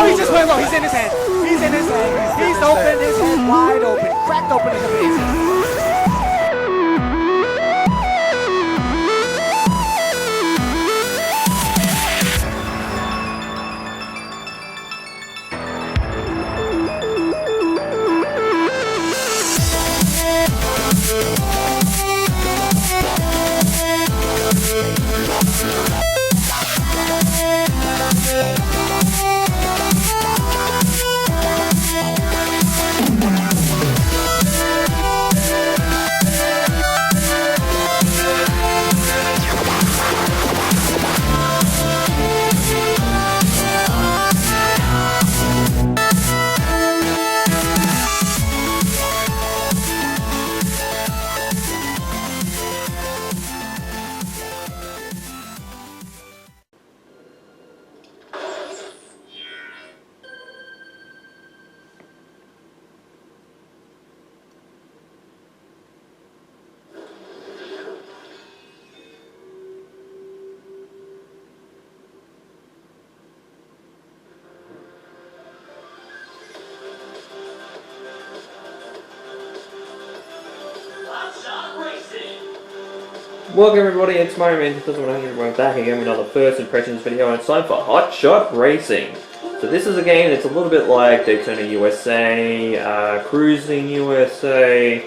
he just went low. He's in his head. He's in his head. He's open his head wide open. Cracked open in the face. Hotshot Racing. Welcome everybody, it's Mario Man 2100. We're back again with another first impressions video, and it's time for Hotshot Racing. So this is a game that's a little bit like Daytona USA, Cruisin USA,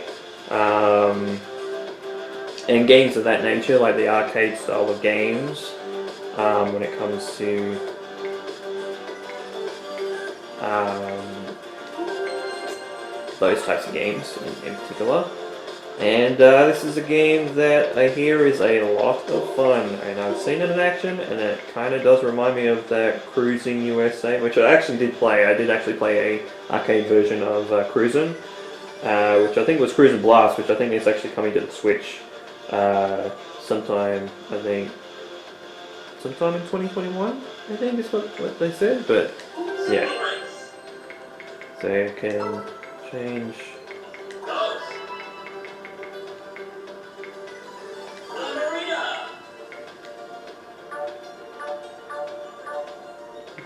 and games of that nature, like the arcade style of games, when it comes to those types of games in particular. And this is a game that I hear is a lot of fun, and I've seen it in action, and it kind of does remind me of that Cruisin USA, which I actually did play. I did actually play a arcade version of Cruisin, which I think was Cruisin Blast, which I think is actually coming to the Switch sometime, sometime in 2021, I think is what they said, but yeah. So you can change.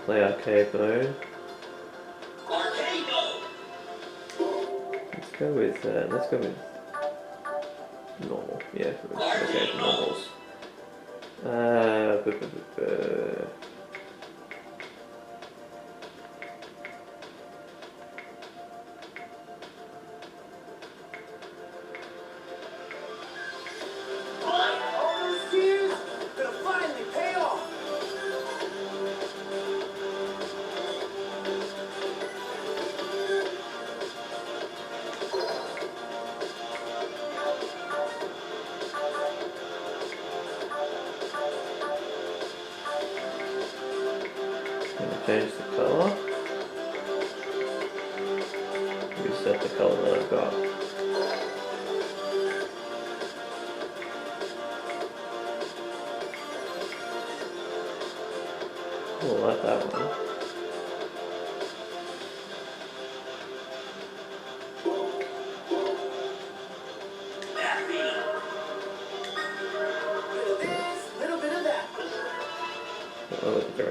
Play arcade mode. Let's go with normal. Yeah, okay, normals. Change the colour. Reset the colour that I've got. Oh, I like that one.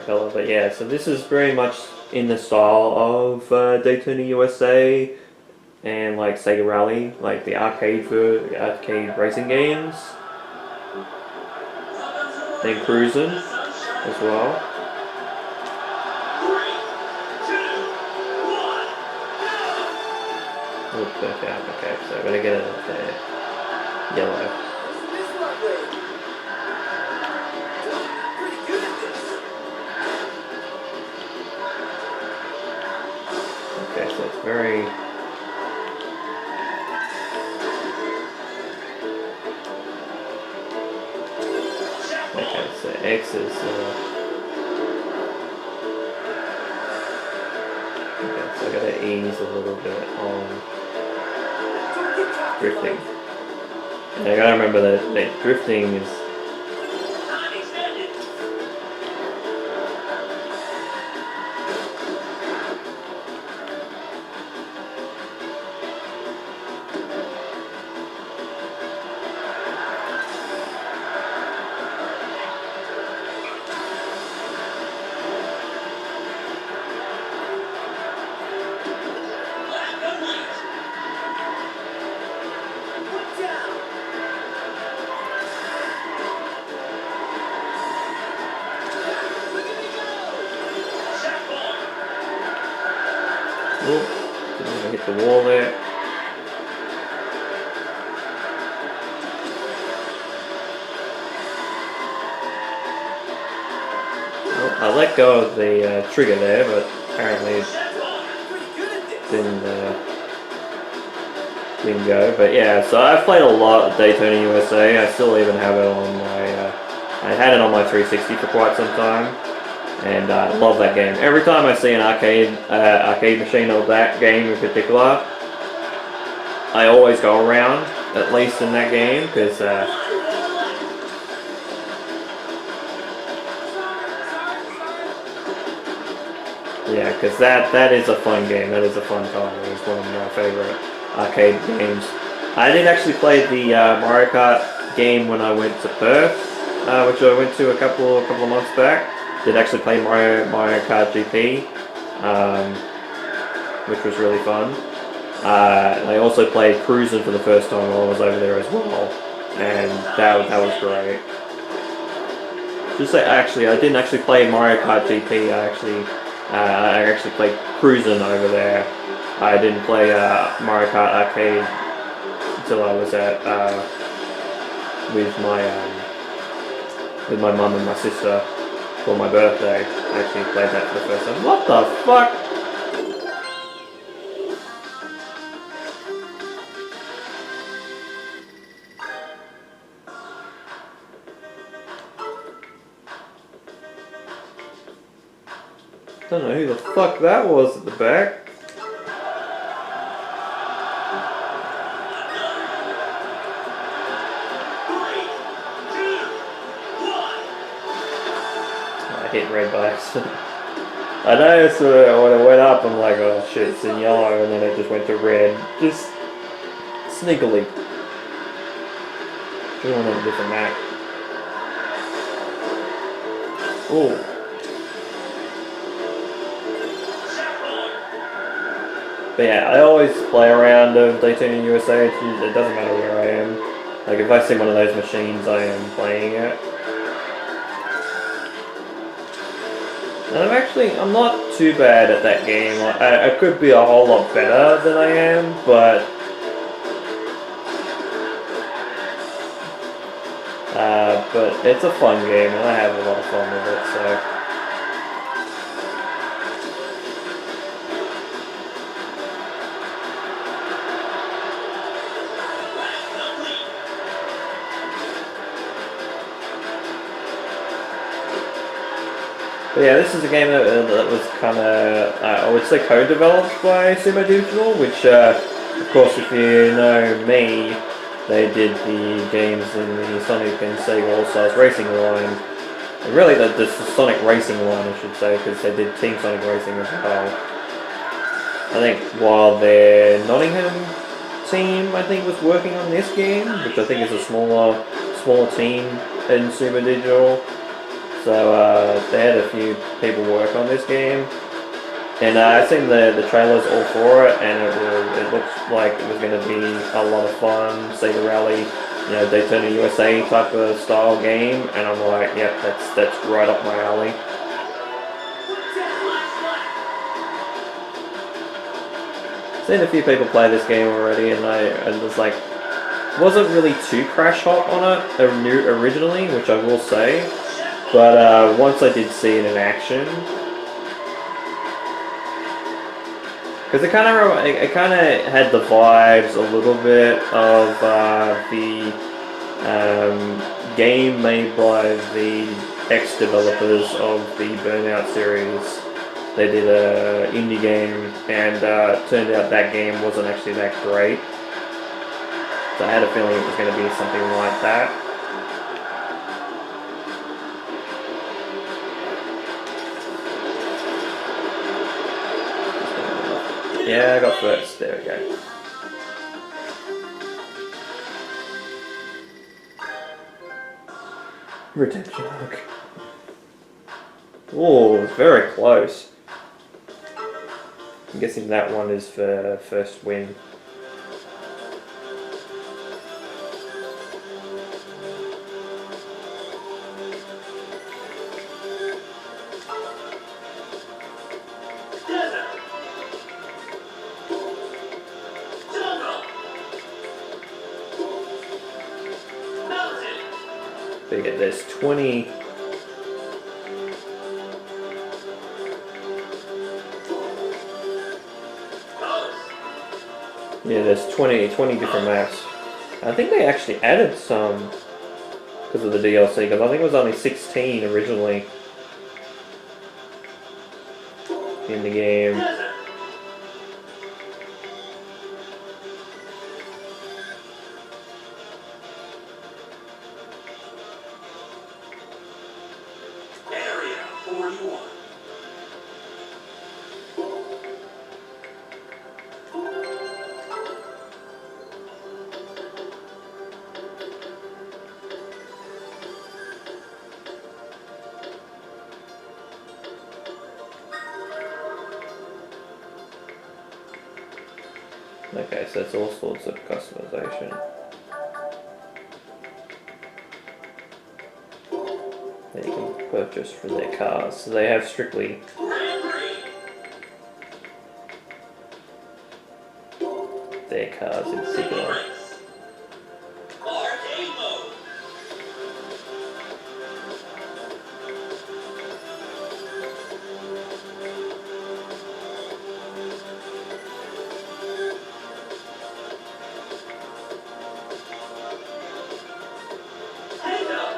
Color, but yeah, so this is very much in the style of Daytona USA and like Sega Rally, like the arcade racing games, and Cruisin as well. Oh, perfect. Okay, so I'm gonna get it there. Yellow. Okay, so it's very... Okay, so X is... Okay, so I gotta ease a little bit on drifting. And I gotta remember that drifting is... hit the wall there. Well, I let go of the trigger there, but apparently it didn't go. But yeah, so I've played a lot of Daytona USA. I still even have it on my, I had it on my 360 for quite some time. And I love that game. Every time I see an arcade machine of that game in particular, I always go around, at least in that game, because yeah, because that is a fun game. That is a fun time. It's one of my favorite arcade games. I did actually play the Mario Kart game when I went to Perth, which I went to a couple of months back. Did actually play Mario Kart GP, which was really fun. I also played Cruisin for the first time while I was over there as well, and that was great. Just say, actually, I didn't actually play Mario Kart GP. I actually played Cruisin over there. I didn't play Mario Kart Arcade until I was at with my mum and my sister for my birthday. I actually played that for the first time. What the fuck? Don't know who the fuck that was at the back. I hit red by accident. I noticed when it went up, I'm like, oh shit, it's in yellow, and then it just went to red. Just sneakily. Should have went on a different map. Ooh. But yeah, I always play around Daytona USA. It doesn't matter where I am. Like if I see one of those machines, I am playing it. And I'm not too bad at that game. I could be a whole lot better than I am, but it's a fun game, and I have a lot of fun with it. So. But yeah, this is a game that was kind of, I would say, co-developed by Sumo Digital, which, of course, if you know me, they did the games in the Sonic and Sega All-Stars Racing line. And really, the Sonic Racing line, I should say, because they did Team Sonic Racing as well. I think while their Nottingham team, I think, was working on this game, which I think is a smaller team in Sumo Digital. So they had a few people work on this game, and I've seen the trailers all for it, and it looks like it was going to be a lot of fun, Sega Rally, you know, Daytona USA type of style game, and I'm like, yep, that's right up my alley. Seen a few people play this game already, and I was like, wasn't really too crash hot on it originally, which I will say. But once I did see it in action, because it kind of had the vibes a little bit of the game made by the ex-developers of the Burnout series. They did an indie game, and it turned out that game wasn't actually that great. So I had a feeling it was going to be something like that. Yeah, I got first. There we go. Redemption arc. Oh, very close. I'm guessing that one is for first win. But yeah, there's 20. Yeah, there's 20 different maps. I think they actually added some because of the DLC, because I think it was only 16 originally in the game. Area 41. Okay, so it's all sorts of customization. That you can purchase for their cars. So they have strictly their cars in particular. Arcade mode.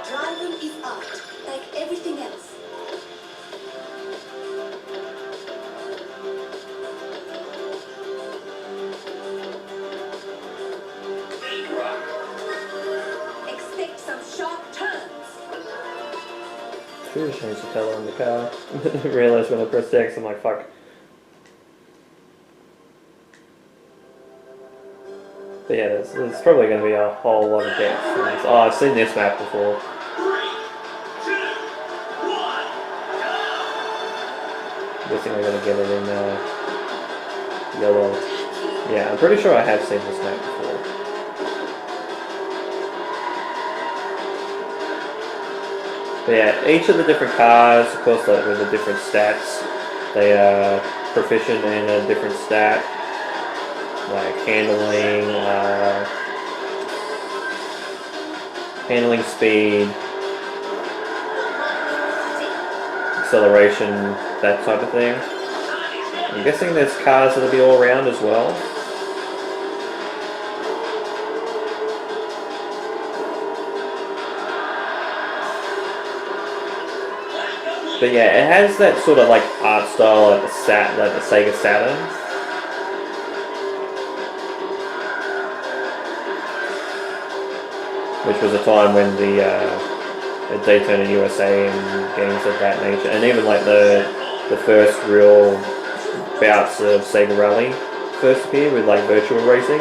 Driving is art, like everything else. Big rock. Expect some sharp turns. Should have changed the colour on the car. Realised when I pressed X, I'm like, fuck. But yeah, there's probably going to be a whole lot of depth. Oh, I've seen this map before. 3, 2, 1, go! Guessing I'm going to get it in yellow. Yeah, I'm pretty sure I have seen this map before. But yeah, each of the different cars, of course, like with the different stats, they are proficient in a different stat. Like handling speed, acceleration, that type of thing. I'm guessing there's cars that'll be all around as well. But yeah, it has that sort of like art style like the Sega Saturn. Which was a time when the Daytona USA and games of that nature, and even like the first real bouts of Sega Rally first appeared with like virtual racing.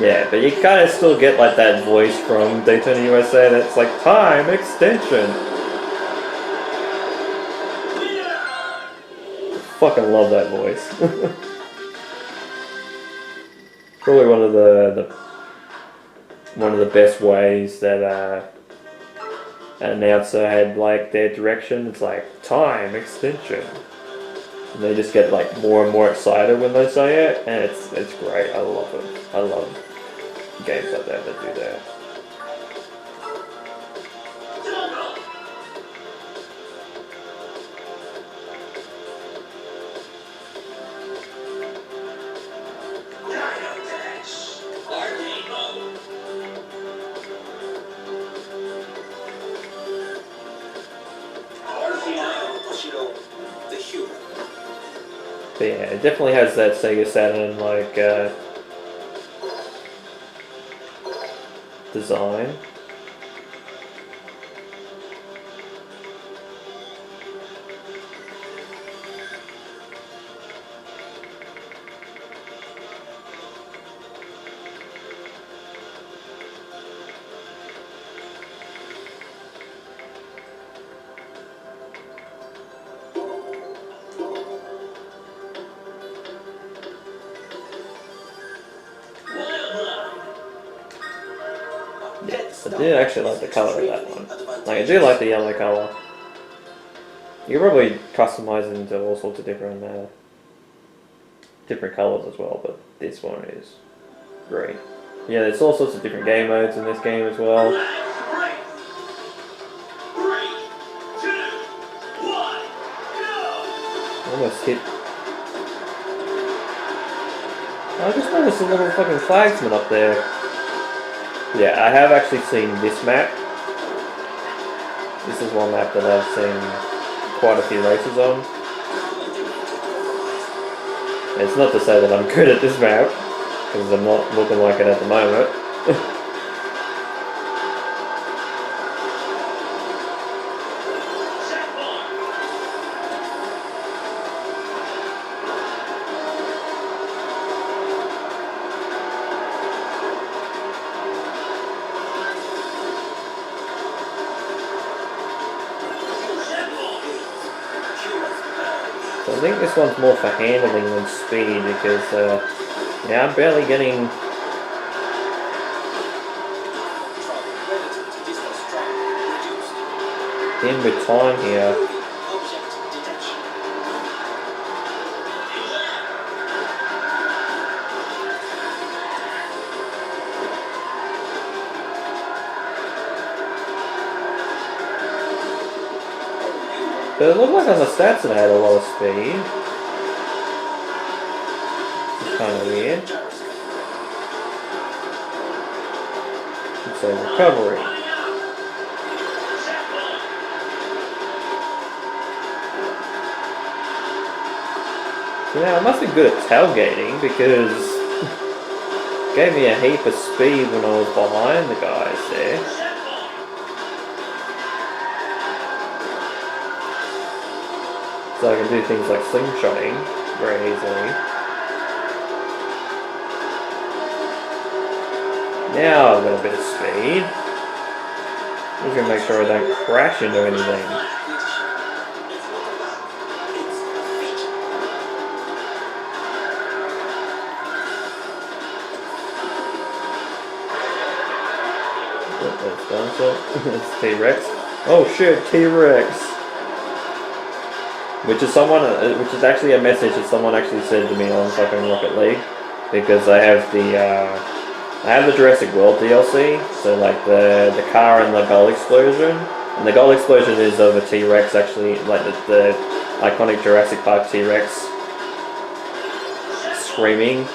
Yeah, but you kind of still get like that voice from Daytona USA that's like time extension. Fucking love that voice. Probably one of the best ways that an announcer had like their direction. It's like time extension, and they just get like more and more excited when they say it, and it's great. I love it. I love games like that do that. But yeah, it definitely has that Sega Saturn like design. do actually like the colour of that one. Like, I do like the yellow colour. You can probably customize it into all sorts of different colours as well, but this one is great. Yeah, there's all sorts of different game modes in this game as well. Let's race. 3, 2, 1, go! Almost hit. I just noticed a little fucking flagsman up there. Yeah, I have actually seen this map. This is one map that I've seen quite a few races on. And it's not to say that I'm good at this map, because I'm not looking like it at the moment. So I think this one's more for handling than speed, because yeah, I'm barely getting in with time here. But it looked like on the stats that I had a lot of speed. It's kind of weird. It's a recovery. Yeah, I must be good at tailgating because it gave me a heap of speed when I was behind the guys there. So I can do things like slingshotting very easily. Now I've got a bit of speed. I'm just going to make sure I don't crash into anything. It's T-Rex. Oh shit, T-Rex. Which is actually a message that someone actually said to me on fucking Rocket League, because I have the Jurassic World DLC, so like the car and the gull explosion, and the gull explosion is of a T-Rex actually, like the iconic Jurassic Park T-Rex screaming,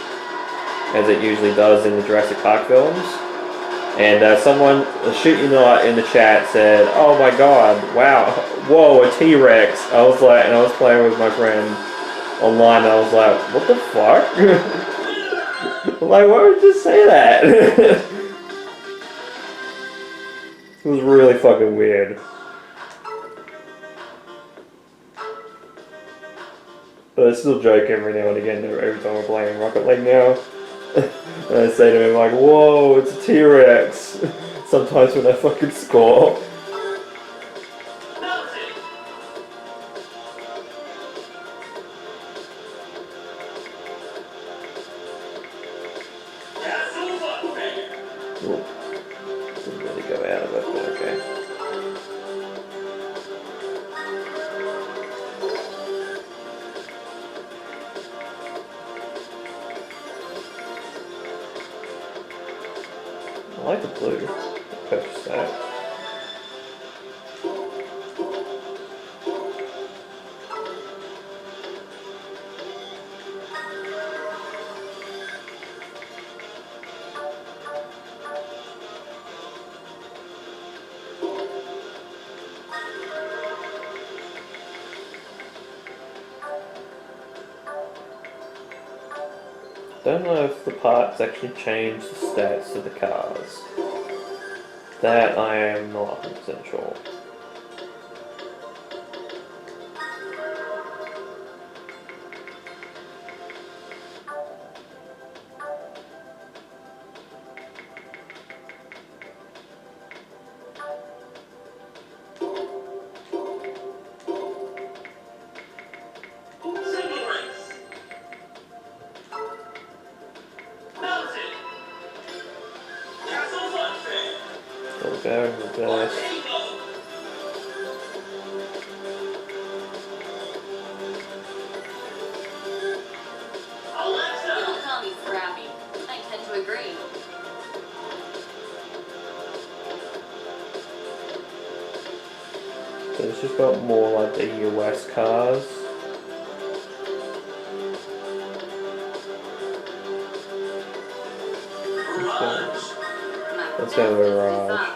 as it usually does in the Jurassic Park films. And someone, shooting in the chat said, "Oh my god, wow, whoa, a T-Rex." I was like, and I was playing with my friend online, and I was like, what the fuck? I'm like, why would you say that? It was really fucking weird. But I still joke every now and again, every time we're playing Rocket League now. And I say to him like, whoa, it's a T-Rex. Sometimes when I fucking score. Ooh, didn't really go out of it, but okay. I like the blue. Purchase that. Don't know if the parts actually change the stats of the cars. That I am not 100% sure. go, reverse. Alexa, People call me scrappy. I tend to agree. So it's just got more like the US cars. Mirage. Let's go with Mirage.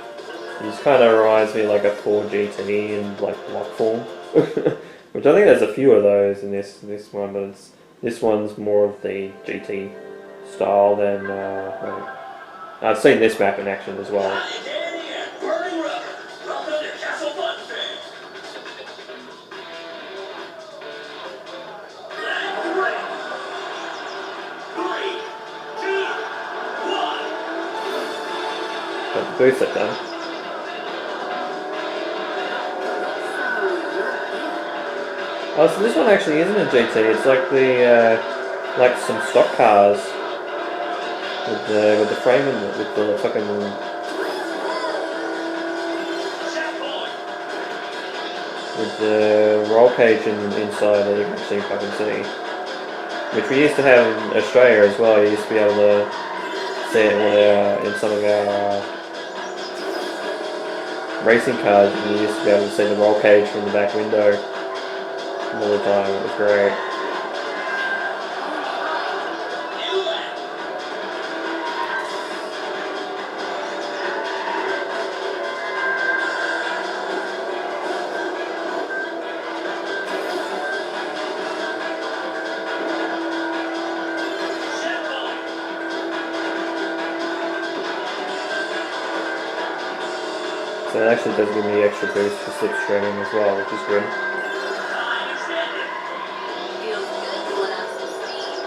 These kind of reminds me like a Ford GT in like block form, which I think there's a few of those in this one, but this one's more of the GT style than. I've seen this map in action as well. Hi, Danny and Burning Rubber. Welcome to Castle Fun Fair. Let's race. 3, 2, 1. Got the boost it done. Oh, so this one actually isn't a GT. It's like the like some stock cars with the frame and with the fucking Checkpoint. with the roll cage inside that you can actually fucking see. Which we used to have in Australia as well. You used to be able to see it in some of our racing cars. You used to be able to see the roll cage from the back window all the time. It was great. New lap. Checkpoint. So it actually does give me extra boost for slipstreaming as well, which is good. Time extended. Feels good to let out some steam.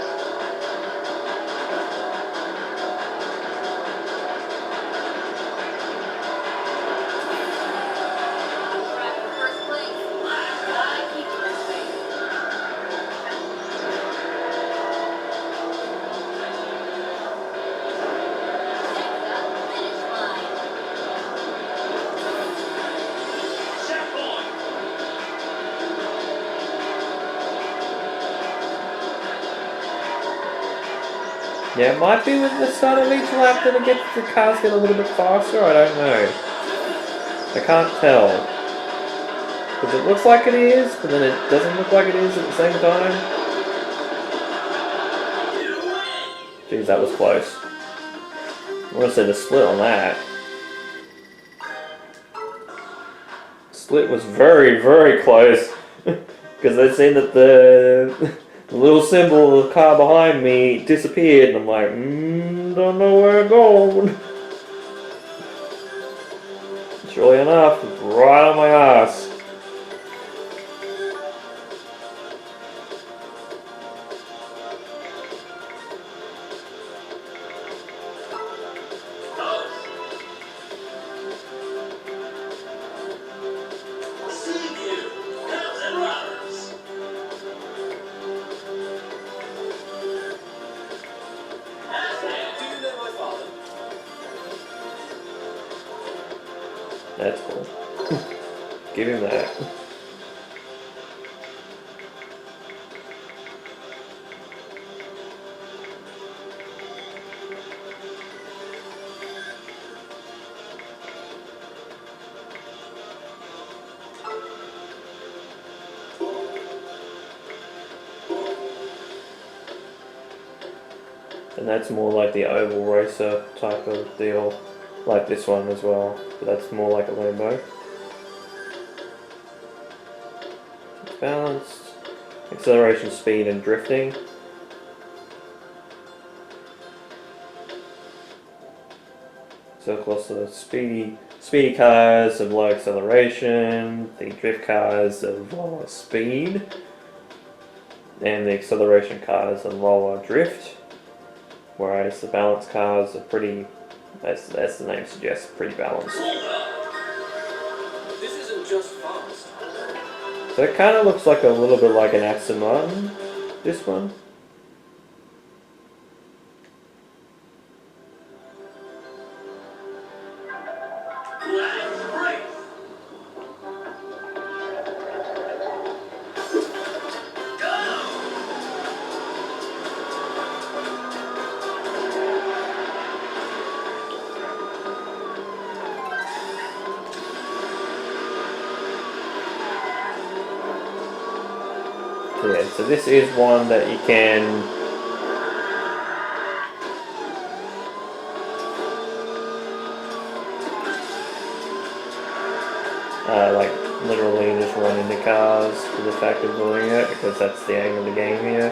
Right for first place. Gotta keep it this way. Next up, finish line. Checkpoint. Yeah, it might be with the start of each lap that the cars get a little bit faster, I don't know. I can't tell. Because it looks like it is, but then it doesn't look like it is at the same time. You win. Jeez, that was close. I want to say the split on that. Split was very, very close. Because I'd seen that the little symbol of the car behind me disappeared, and I'm like, don't know where it going. Surely enough, it's right on my ass. See you, Cubs and Robbers. Aslan. Do you know my father? That's cool. Give him that. And that's more like the oval racer type of deal, like this one as well, but that's more like a Lambo. It's balanced, acceleration, speed and drifting. So of course the speedy cars have low acceleration, the drift cars have lower speed, and the acceleration cars have lower drift. Whereas the balanced cars are pretty, as the name suggests, pretty balanced. Hold up. This isn't just fast. So it kind of looks like a little bit like an Aston Martin, this one. Lap So yeah, so this is one that you can like literally just run into cars for the fact of doing it, because that's the aim of the game here.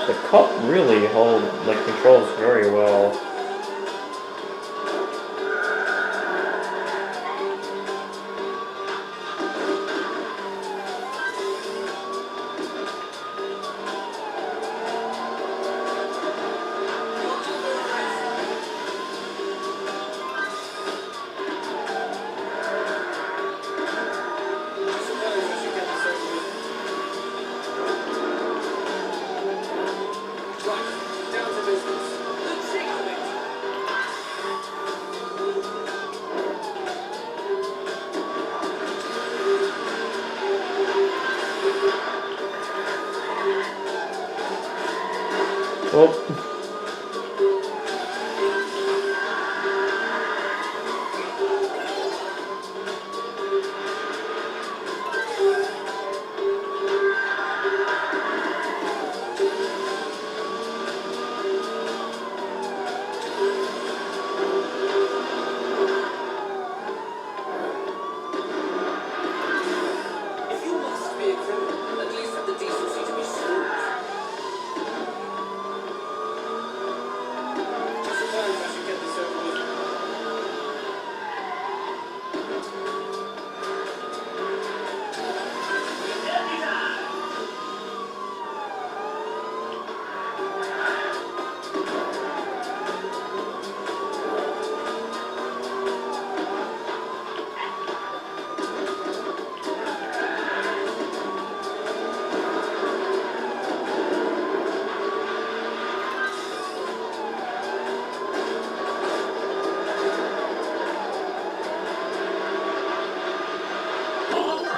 The cop really controls very well. Oh. If you must be a criminal, at least have the decency to be smooth. I suppose I should get this over with.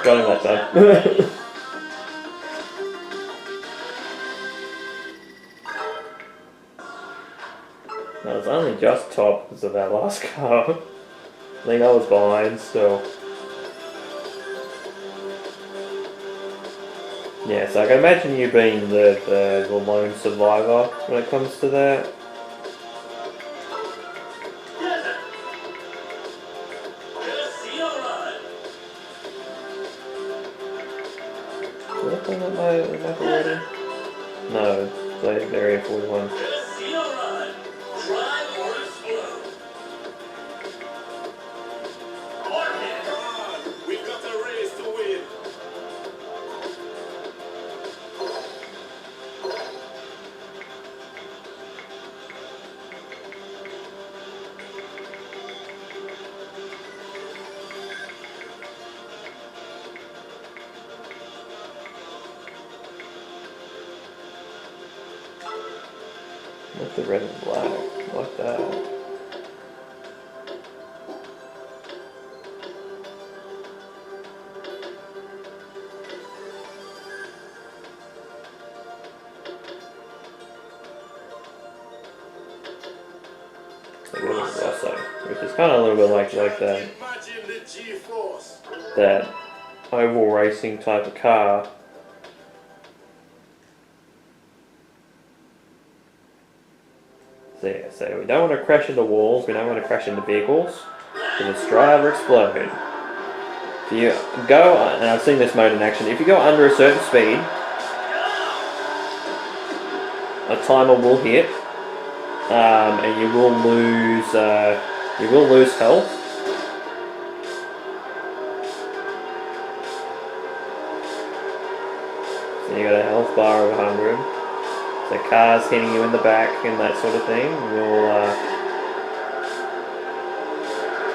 Got him that time. No, it's only just top because of that last car. I think I was behind still. Yeah, so I can imagine you being the lone survivor when it comes to that. Did I play that map already? No, played Area 41. Drive or explode. We've got a race to win. With the red and black, like that. The red and black, which is kind of a little bit like that. Imagine the G-force. That oval racing type of car. So yeah, so we don't want to crash into walls, we don't want to crash into vehicles, because it's drive or explode. If you go, and I've seen this mode in action, if you go under a certain speed, a timer will hit, and you will lose health. So you got a health bar of 100. So cars hitting you in the back and that sort of thing will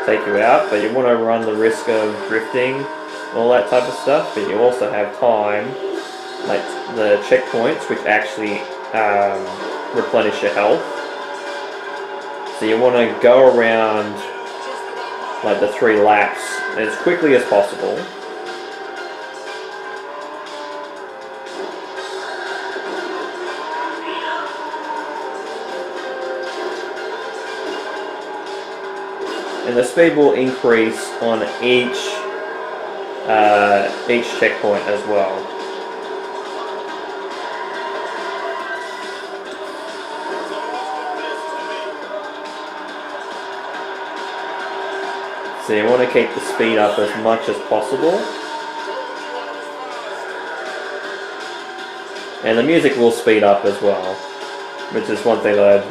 take you out, but you want to run the risk of drifting, all that type of stuff. But you also have time, like the checkpoints, which actually replenish your health. So you want to go around like the 3 laps as quickly as possible. And the speed will increase on each checkpoint as well. So you want to keep the speed up as much as possible. And the music will speed up as well, which is one thing that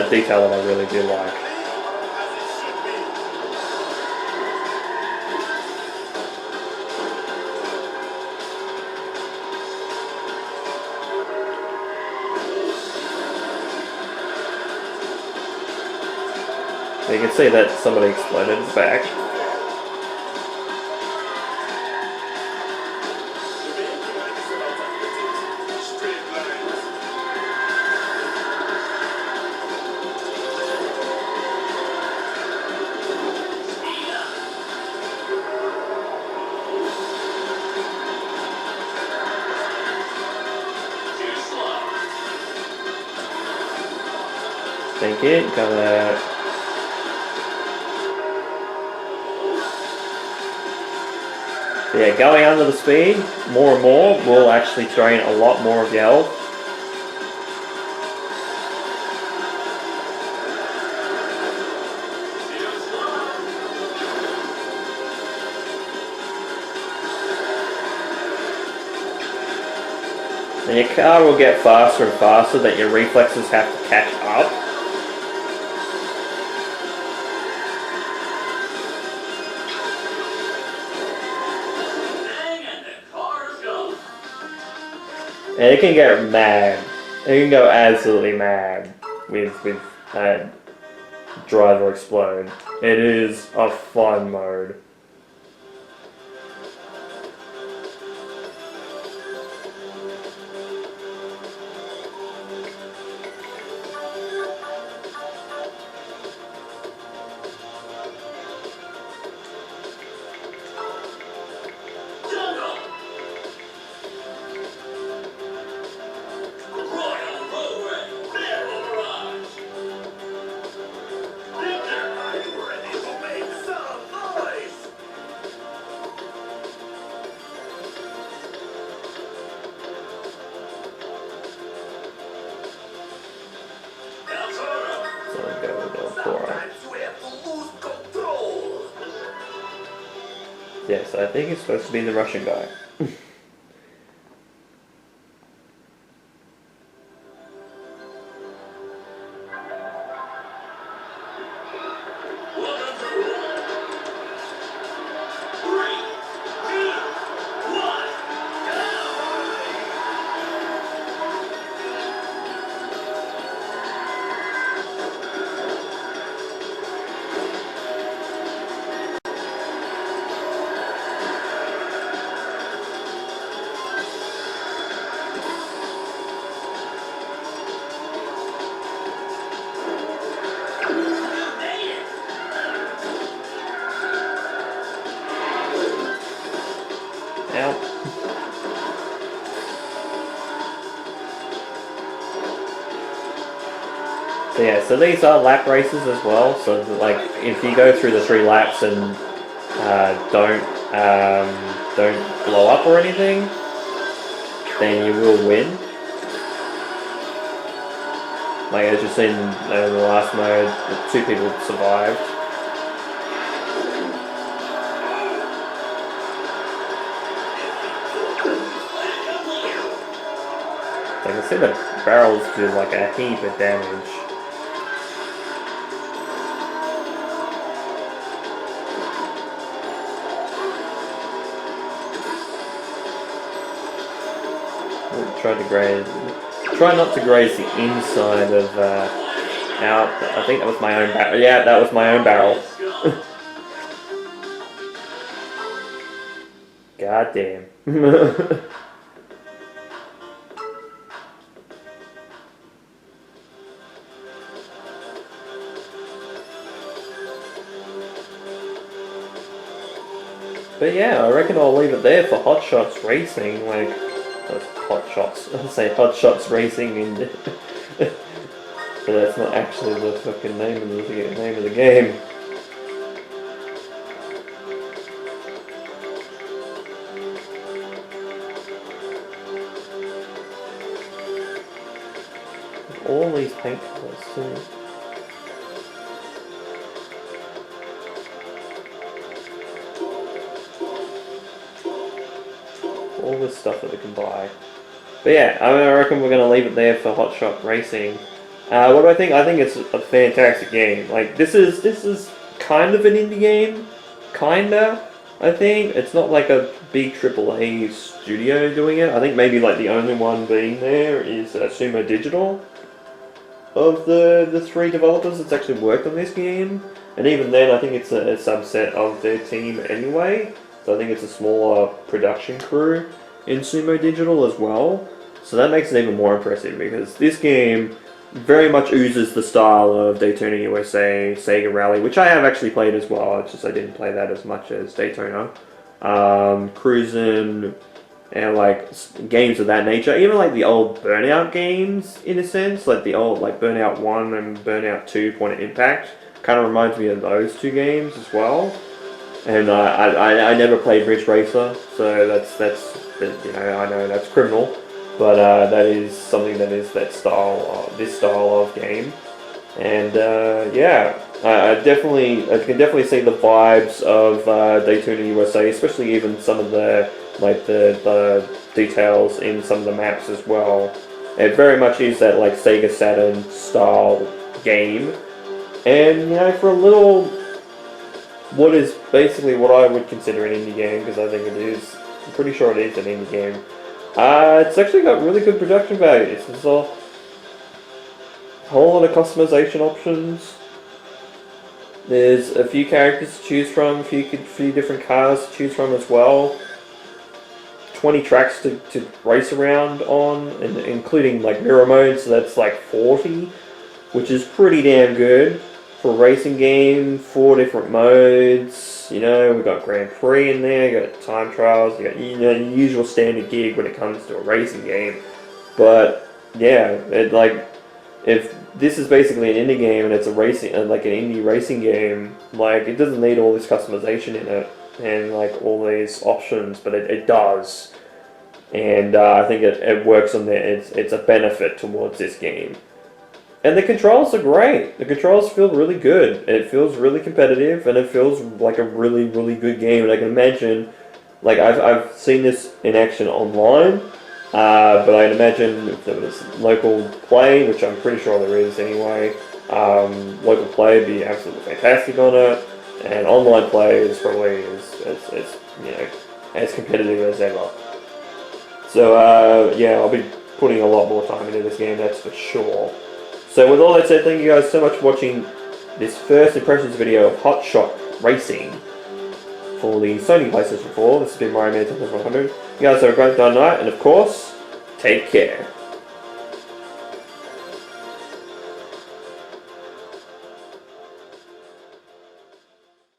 a detail that I really do like. You can see that somebody exploded in the back. Thank you. Kinda. Yeah, going under the speed more and more will actually drain a lot more of your health. And your car will get faster and faster that your reflexes have to catch up. And it can get mad. It can go absolutely mad with Drive or Explode. It is a fun mode. Yes, I think it's supposed to be the Russian guy. So yeah, so these are lap races as well. So like, if you go through the 3 laps and don't blow up or anything, then you will win. Like as you've seen in the last mode, the 2 people survived. So I can see the barrels do like a heap of damage. Try not to graze the inside of out. I think that was my own barrel. Yeah, that was my own barrel. goddamn. But yeah, I reckon I'll leave it there for Hotshot Racing, like, Hotshots, I'll say Hotshots Racing in but that's not actually the fucking name of the game. All these paint colors too. All this stuff that we can buy. But yeah, I reckon we're going to leave it there for Hotshot Racing. What do I think? I think it's a fantastic game. Like, this is kind of an indie game. Kinda, I think. It's not like a big AAA studio doing it. I think maybe like the only one being there is Sumo Digital. Of the three developers that's actually worked on this game. And even then, I think it's a subset of their team anyway. So I think it's a smaller production crew in Sumo Digital as well. So that makes it even more impressive because this game very much oozes the style of Daytona USA, Sega Rally, which I have actually played as well. It's just I didn't play that as much as Daytona. Cruisin, and like games of that nature. Even like the old Burnout games in a sense, like the old like Burnout 1 and Burnout 2 Point of Impact. Kind of reminds me of those two games as well. And I never played Ridge Racer, so that's you know, I know that's criminal, but that is something that is this style of game, and yeah, I can definitely see the vibes of Daytona USA, especially even some of the details in some of the maps as well. It very much is that like Sega Saturn style game, and you know, for a little. What is basically what I would consider an indie game, because I think it is. I'm pretty sure it is an indie game. It's actually got really good production values. There's a whole lot of customization options. There's a few characters to choose from, a few different cars to choose from as well. 20 tracks to race around on, and including like mirror mode, so that's like 40, which is pretty damn good. For a racing game, 4 different modes, you know, we've got Grand Prix in there, you got time trials, you got, you know, the usual standard gig when it comes to a racing game. But yeah, if this is basically an indie game and it's a racing, like an indie racing game, like it doesn't need all this customization in it and like all these options, but it does. And I think it works on there. It's a benefit towards this game. And the controls are great. The controls feel really good. It feels really competitive, and it feels like a really, really good game. And I can imagine, like I've seen this in action online, but I can imagine if there was local play, which I'm pretty sure there is anyway. Local play would be absolutely fantastic on it, and online play is probably as you know, as competitive as ever. So yeah, I'll be putting a lot more time into this game, that's for sure. So with all that said, thank you guys so much for watching this first impressions video of Hotshot Racing for the Sony PlayStation 4. This has been Mario Kart DLC. You guys have a great night, and of course, take care.